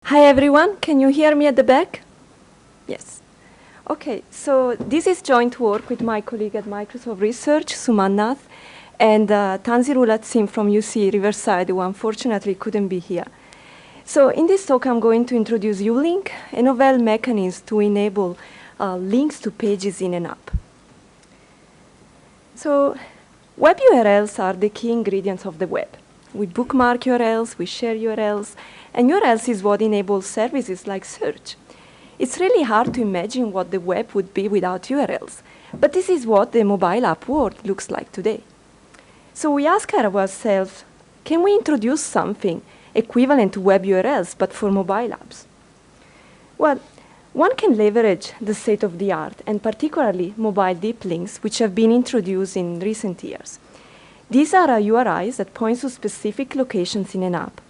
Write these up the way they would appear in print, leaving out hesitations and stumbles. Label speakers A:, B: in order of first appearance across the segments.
A: Hi everyone, can you hear me at the back? Yes. Okay, so this is joint work with my colleague at Microsoft Research, Suman Nath, and Tanzir Sim from UC Riverside, who unfortunately couldn't be here. So in this talk, I'm going to introduce uLink, a novel mechanism to enable links to pages in an app. So web URLs are the key ingredients of the web. We bookmark URLs, we share URLs, and URLs is what enables services like search. It's really hard to imagine what the web would be without URLs, but this is what the mobile app world looks like today. So we ask ourselves, can we introduce something equivalent to web URLs, but for mobile apps? Well, one can leverage the state-of-the-art, and particularly mobile deep links, which have been introduced in recent years. These are URIs that point to specific locations in an app.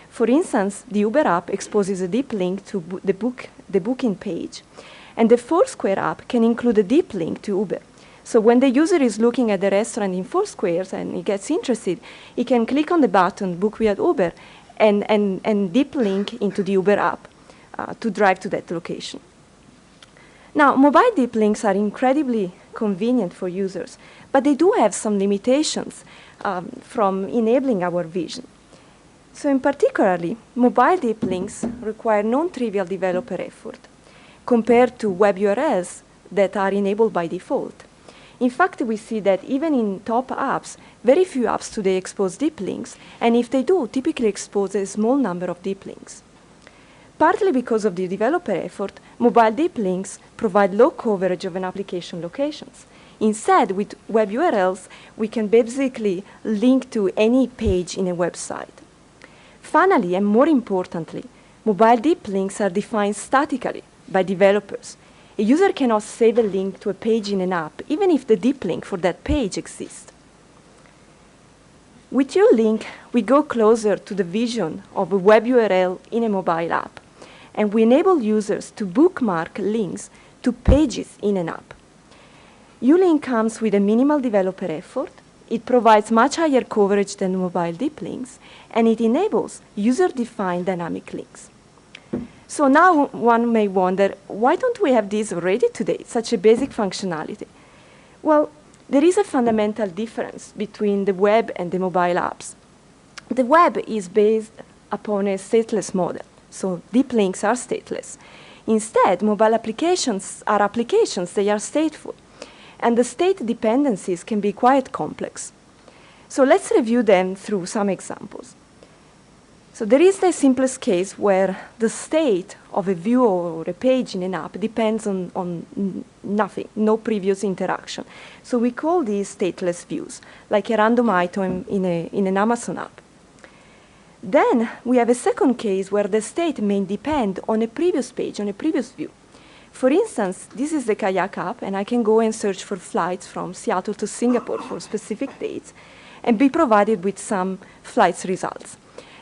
A: For instance, the Uber app exposes a deep link to the booking page, and the Foursquare app can include a deep link to Uber. So when the user is looking at the restaurant in Foursquare and he gets interested, he can click on the button Book via Uber and deep link into the Uber app to drive to that location. Now, mobile deep links are incredibly convenient for users, but they do have some limitations from enabling our vision. So in particularly, mobile deep links require non-trivial developer effort compared to web URLs that are enabled by default. In fact, we see that even in top apps, very few apps today expose deep links, and if they do, typically expose a small number of deep links. Partly because of the developer effort, mobile deep links provide low coverage of an application locations. Instead, with web URLs, we can basically link to any page in a website. Finally, and more importantly, mobile deep links are defined statically by developers. A user cannot save a link to a page in an app, even if the deep link for that page exists. With uLink, we go closer to the vision of a web URL in a mobile app, and we enable users to bookmark links to pages in an app. uLink comes with a minimal developer effort. It provides much higher coverage than mobile deep links, and it enables user-defined dynamic links. So now one may wonder, why don't we have this already today, such a basic functionality? Well, there is a fundamental difference between the web and the mobile apps. The web is based upon a stateless model, so deep links are stateless. Instead, mobile applications are applications, they are stateful. And the state dependencies can be quite complex. So let's review them through some examples. So there is the simplest case where the state of a view or a page in an app depends on nothing, no previous interaction. So we call these stateless views, like a random item in an Amazon app. Then we have a second case where the state may depend on a previous page, on a previous view. For instance, this is the Kayak app, and I can go and search for flights from Seattle to Singapore for specific dates and be provided with some flights results.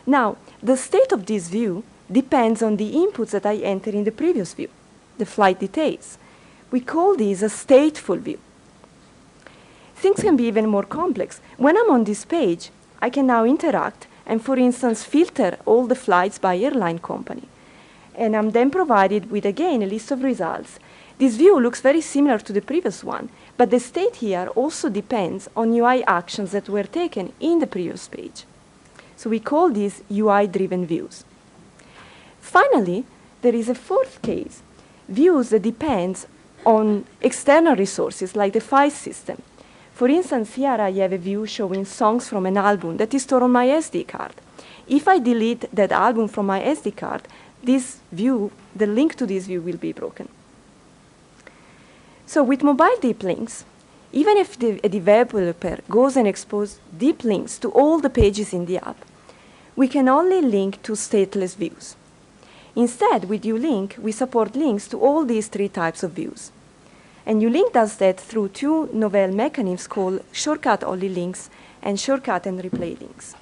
A: Now, the state of this view depends on the inputs that I enter in the previous view, the flight details. We call this a stateful view. Things can be even more complex. When I'm on this page, I can now interact and, for instance, filter all the flights by airline company. And I'm then provided with, again, a list of results. This view looks very similar to the previous one, but the state here also depends on UI actions that were taken in the previous page. So we call these UI-driven views. Finally, there is a fourth case, views that depend on external resources like the file system. For instance, here I have a view showing songs from an album that is stored on my SD card. If I delete that album from my SD card, this view, the link to this view will be broken. So with mobile deep links, even if a developer goes and exposes deep links to all the pages in the app, we can only link to stateless views. Instead, with uLink, we support links to all these three types of views. And uLink does that through two novel mechanisms called shortcut-only links and shortcut and replay links.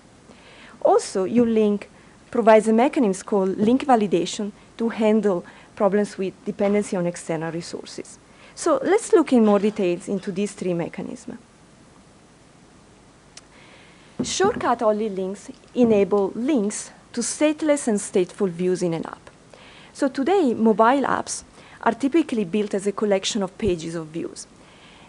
A: Also, uLink provides a mechanism called link validation to handle problems with dependency on external resources. So let's look in more details into these three mechanisms. Shortcut-only links enable links to stateless and stateful views in an app. So today, mobile apps are typically built as a collection of pages of views.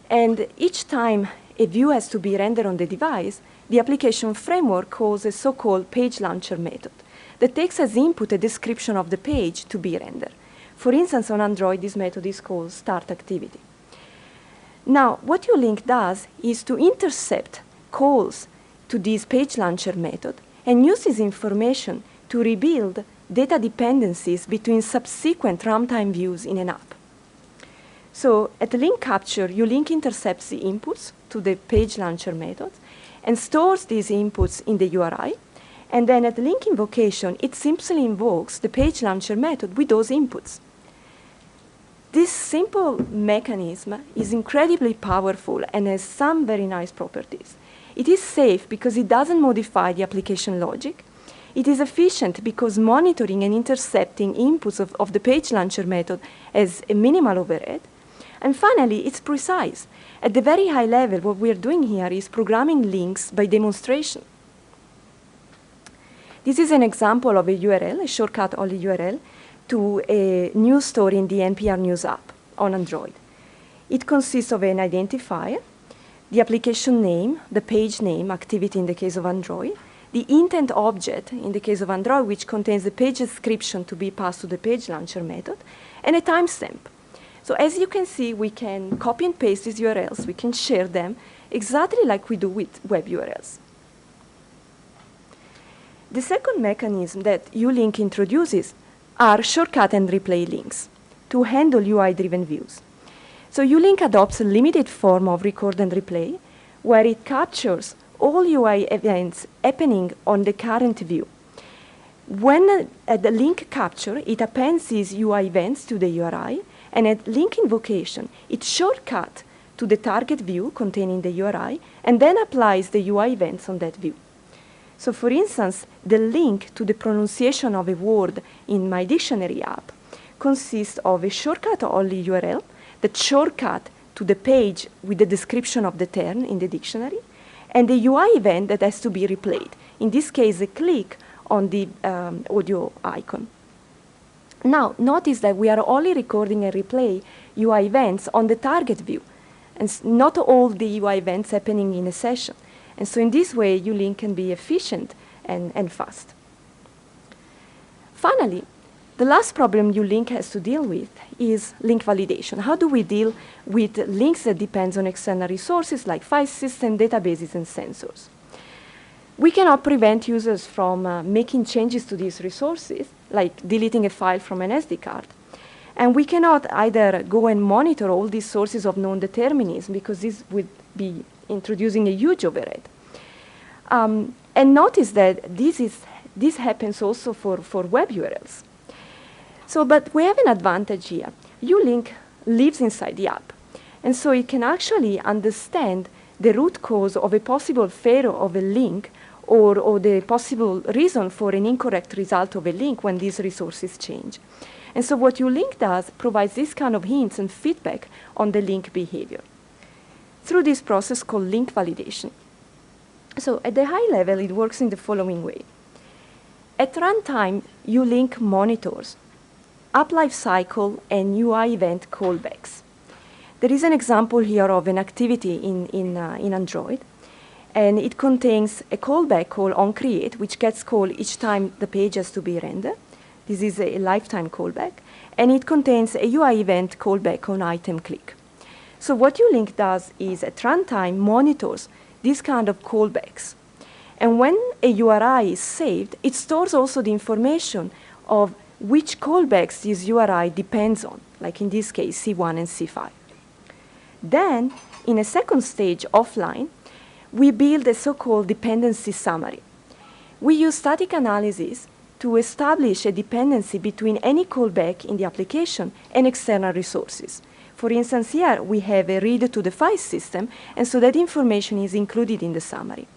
A: And each time a view has to be rendered on the device, the application framework calls a so-called page launcher method that takes as input a description of the page to be rendered. For instance, on Android, this method is called start activity. Now, what uLink does is to intercept calls to this page launcher method and use this information to rebuild data dependencies between subsequent runtime views in an app. So at link capture, uLink intercepts the inputs to the page launcher method and stores these inputs in the URI. And then at link invocation, it simply invokes the page launcher method with those inputs. This simple mechanism is incredibly powerful and has some very nice properties. It is safe because it doesn't modify the application logic. It is efficient because monitoring and intercepting inputs of the page launcher method has a minimal overhead. And finally, it's precise. At the very high level, what we're doing here is programming links by demonstration. This is an example of a URL, a shortcut-only URL, to a news story in the NPR News app on Android. It consists of an identifier, the application name, the page name, activity in the case of Android, the intent object in the case of Android, which contains the page description to be passed to the page launcher method, and a timestamp. So as you can see, we can copy and paste these URLs. We can share them exactly like we do with web URLs. The second mechanism that uLink introduces are shortcut and replay links to handle UI-driven views. So uLink adopts a limited form of record and replay, where it captures all UI events happening on the current view. When at the link capture, it appends these UI events to the URI, and at link invocation, it shortcuts to the target view containing the URI, and then applies the UI events on that view. So for instance, the link to the pronunciation of a word in my dictionary app consists of a shortcut-only URL that shortcut to the page with the description of the term in the dictionary, and the UI event that has to be replayed. In this case, a click on the audio icon. Now, notice that we are only recording and replay UI events on the target view, and not all the UI events happening in a session. And so in this way, uLink can be efficient and fast. Finally, the last problem uLink has to deal with is link validation. How do we deal with links that depend on external resources like file system, databases, and sensors? We cannot prevent users from making changes to these resources, like deleting a file from an SD card. And we cannot either go and monitor all these sources of non-determinism, because this would be introducing a huge overhead. And notice that this happens also for web URLs. So, but we have an advantage here. uLink lives inside the app. And so it can actually understand the root cause of a possible failure of a link, or the possible reason for an incorrect result of a link when these resources change. And so what uLink does provides this kind of hints and feedback on the link behavior through this process called link validation. So at the high level, it works in the following way. At runtime, uLink monitors app lifecycle and UI event callbacks. There is an example here of an activity in Android, and it contains a callback called onCreate, which gets called each time the page has to be rendered. This is a lifetime callback, and it contains a UI event callback on item click. So what uLink does is at runtime monitors these kind of callbacks. And when a URI is saved, it stores also the information of which callbacks this URI depends on, like in this case, C1 and C5. Then, in a second stage offline, we build a so-called dependency summary. We use static analysis to establish a dependency between any callback in the application and external resources. For instance, here we have a read to the file system, and so that information is included in the summary.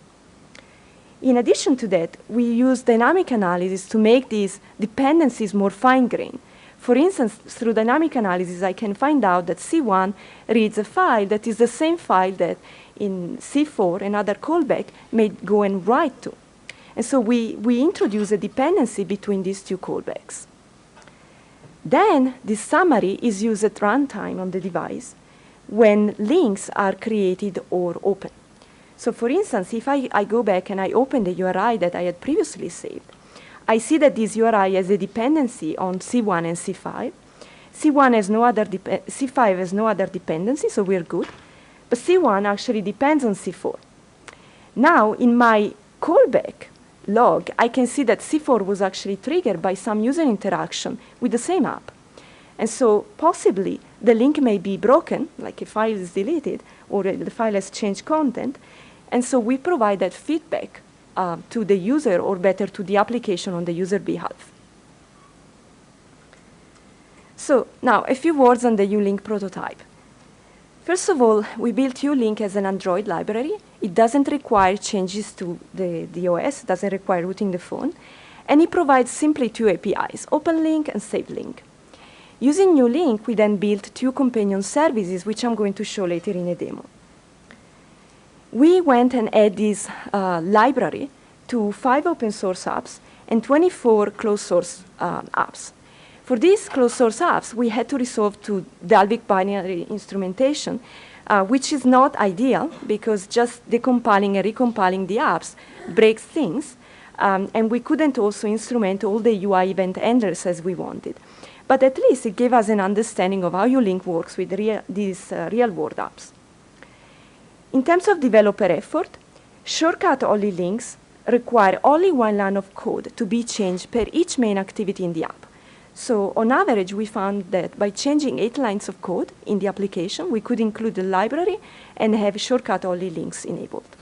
A: In addition to that, we use dynamic analysis to make these dependencies more fine-grained. For instance, through dynamic analysis, I can find out that C1 reads a file that is the same file that in C4, another callback, may go and write to. And so we introduce a dependency between these two callbacks. Then this summary is used at runtime on the device when links are created or open. So for instance, if I go back and I open the URI that I had previously saved, I see that this URI has a dependency on C1 and C5. C1 has no other C5 has no other dependency, so we're good. But C1 actually depends on C4. Now, in my callback log, I can see that C4 was actually triggered by some user interaction with the same app. And so possibly the link may be broken, like a file is deleted, or the file has changed content. And so we provide that feedback to the user, or better, to the application on the user behalf. So now a few words on the uLink prototype. First of all, we built uLink as an Android library. It doesn't require changes to the OS, doesn't require rooting the phone, and it provides simply two APIs, OpenLink and SaveLink. Using uLink, we then built two companion services, which I'm going to show later in a demo. We went and added this library to 5 open source apps and 24 closed source apps. For these closed source apps, we had to resort to Dalvik binary instrumentation, which is not ideal because just decompiling and recompiling the apps breaks things, and we couldn't also instrument all the UI event handlers as we wanted. But at least it gave us an understanding of how uLink works with these real-world apps. In terms of developer effort, shortcut-only links require only one line of code to be changed per each main activity in the app. So on average, we found that by changing 8 lines of code in the application, we could include the library and have shortcut-only links enabled.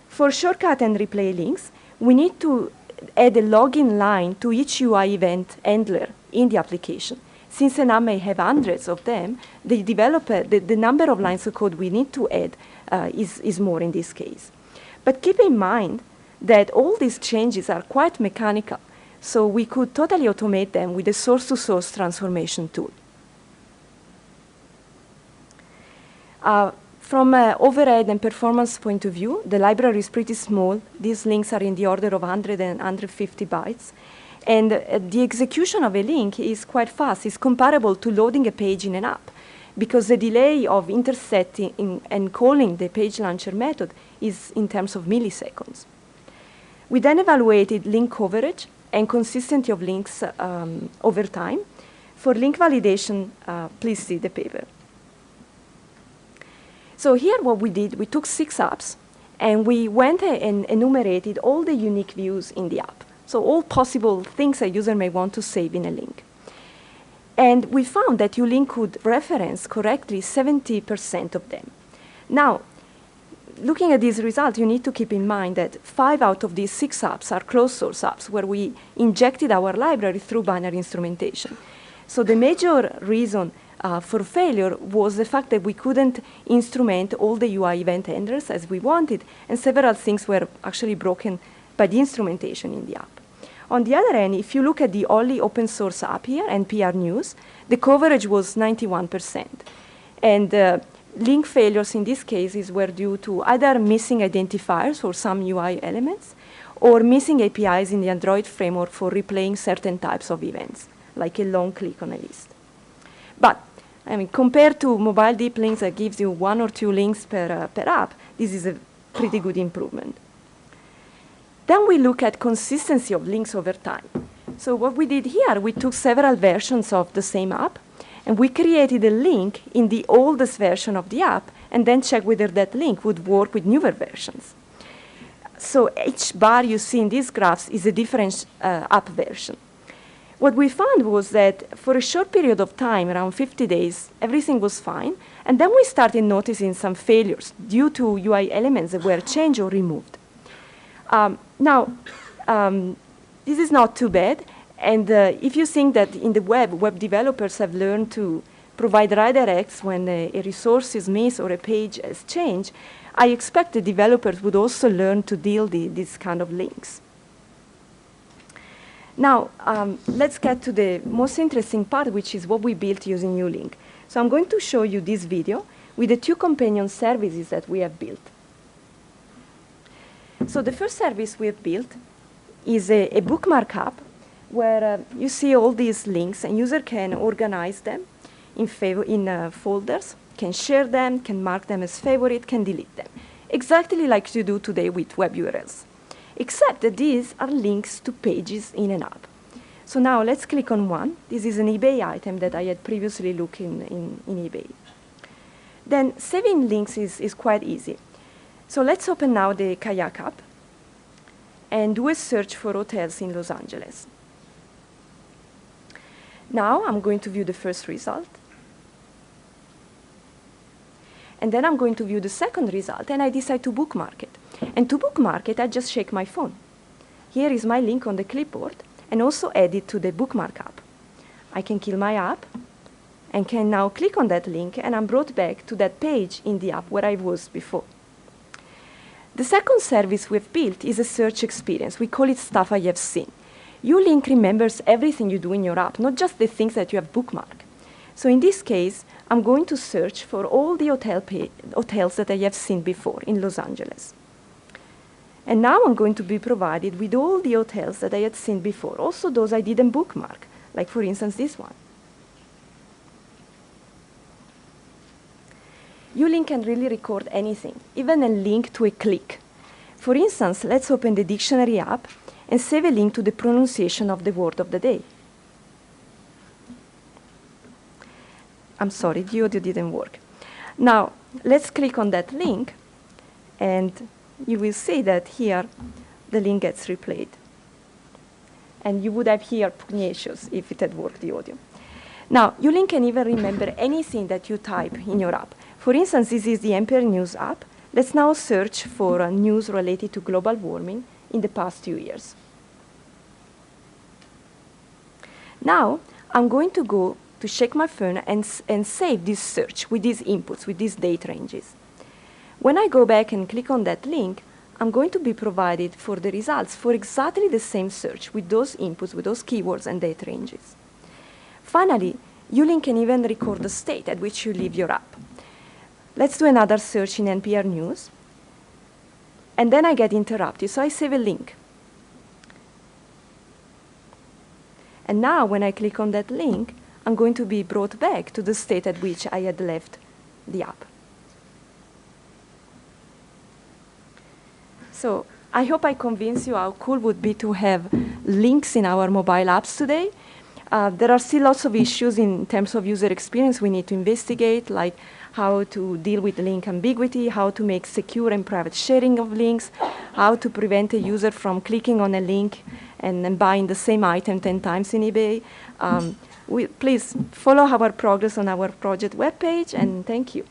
A: For shortcut and replay links, we need to add a login line to each UI event handler in the application. Since an app may have hundreds of them, the number of lines of code we need to add is more in this case. But keep in mind that all these changes are quite mechanical, so we could totally automate them with a source-to-source transformation tool. From an overhead and performance point of view, the library is pretty small. These links are in the order of 100 and 150 bytes. And the execution of a link is quite fast. It's comparable to loading a page in an app, because the delay of intercepting and calling the page launcher method is in terms of milliseconds. We then evaluated link coverage and consistency of links over time. For link validation, please see the paper. So here what we did, we took 6 apps, and we went and enumerated all the unique views in the app. So all possible things a user may want to save in a link. And we found that uLink could reference correctly 70% of them. Now, looking at these results, you need to keep in mind that 5 out of these 6 apps are closed source apps where we injected our library through binary instrumentation. So the major reason for failure was the fact that we couldn't instrument all the UI event handlers as we wanted, and several things were actually broken by the instrumentation in the app. On the other hand, if you look at the only open source app here, NPR News, the coverage was 91%. And link failures in these cases were due to either missing identifiers for some UI elements or missing APIs in the Android framework for replaying certain types of events, like a long click on a list. But I mean, compared to mobile deep links that gives you 1 or 2 links per app, this is a pretty good improvement. Then we look at consistency of links over time. So what we did here, we took several versions of the same app, and we created a link in the oldest version of the app, and then checked whether that link would work with newer versions. So each bar you see in these graphs is a different app version. What we found was that for a short period of time, around 50 days, everything was fine, and then we started noticing some failures due to UI elements that were changed or removed. This is not too bad, and if you think that in the web developers have learned to provide redirects when a resource is missed or a page has changed, I expect the developers would also learn to deal with these kind of links. Now, let's get to the most interesting part, which is what we built using uLink. So I'm going to show you this video with the 2 companion services that we have built. So the first service we have built is a bookmark app where you see all these links, and user can organize them in folders, can share them, can mark them as favorite, can delete them. Exactly like you do today with web URLs. Except that these are links to pages in an app. So now let's click on one. This is an eBay item that I had previously looked in eBay. Then saving links is quite easy. So let's open now the Kayak app and do a search for hotels in Los Angeles. Now I'm going to view the first result. And then I'm going to view the second result, and I decide to bookmark it. And to bookmark it, I just shake my phone. Here is my link on the clipboard, and also add it to the bookmark app. I can kill my app, and can now click on that link, and I'm brought back to that page in the app where I was before. The second service we've built is a search experience. We call it Stuff I Have Seen. uLink remembers everything you do in your app, not just the things that you have bookmarked. So in this case, I'm going to search for all the hotels that I have seen before in Los Angeles. And now I'm going to be provided with all the hotels that I had seen before, also those I didn't bookmark, like for instance this one. uLink can really record anything, even a link to a click. For instance, let's open the dictionary app and save a link to the pronunciation of the word of the day. I'm sorry, the audio didn't work. Now, let's click on that link, and you will see that here the link gets replayed. And you would have here pugnacious if it had worked, the audio. Now, uLink can even remember anything that you type in your app. For instance, this is the Ampere News app. Let's now search for news related to global warming in the past 2 years. Now, I'm going to go to check my phone and save this search with these inputs, with these date ranges. When I go back and click on that link, I'm going to be provided for the results for exactly the same search with those inputs, with those keywords and date ranges. Finally, uLink can even record the state at which you leave your app. Let's do another search in NPR News. And then I get interrupted, so I save a link. And now when I click on that link, I'm going to be brought back to the state at which I had left the app. So I hope I convinced you how cool it would be to have links in our mobile apps today. There are still lots of issues in terms of user experience we need to investigate, like how to deal with link ambiguity, how to make secure and private sharing of links, how to prevent a user from clicking on a link and buying the same item 10 times in eBay. Please follow our progress on our project webpage, and thank you.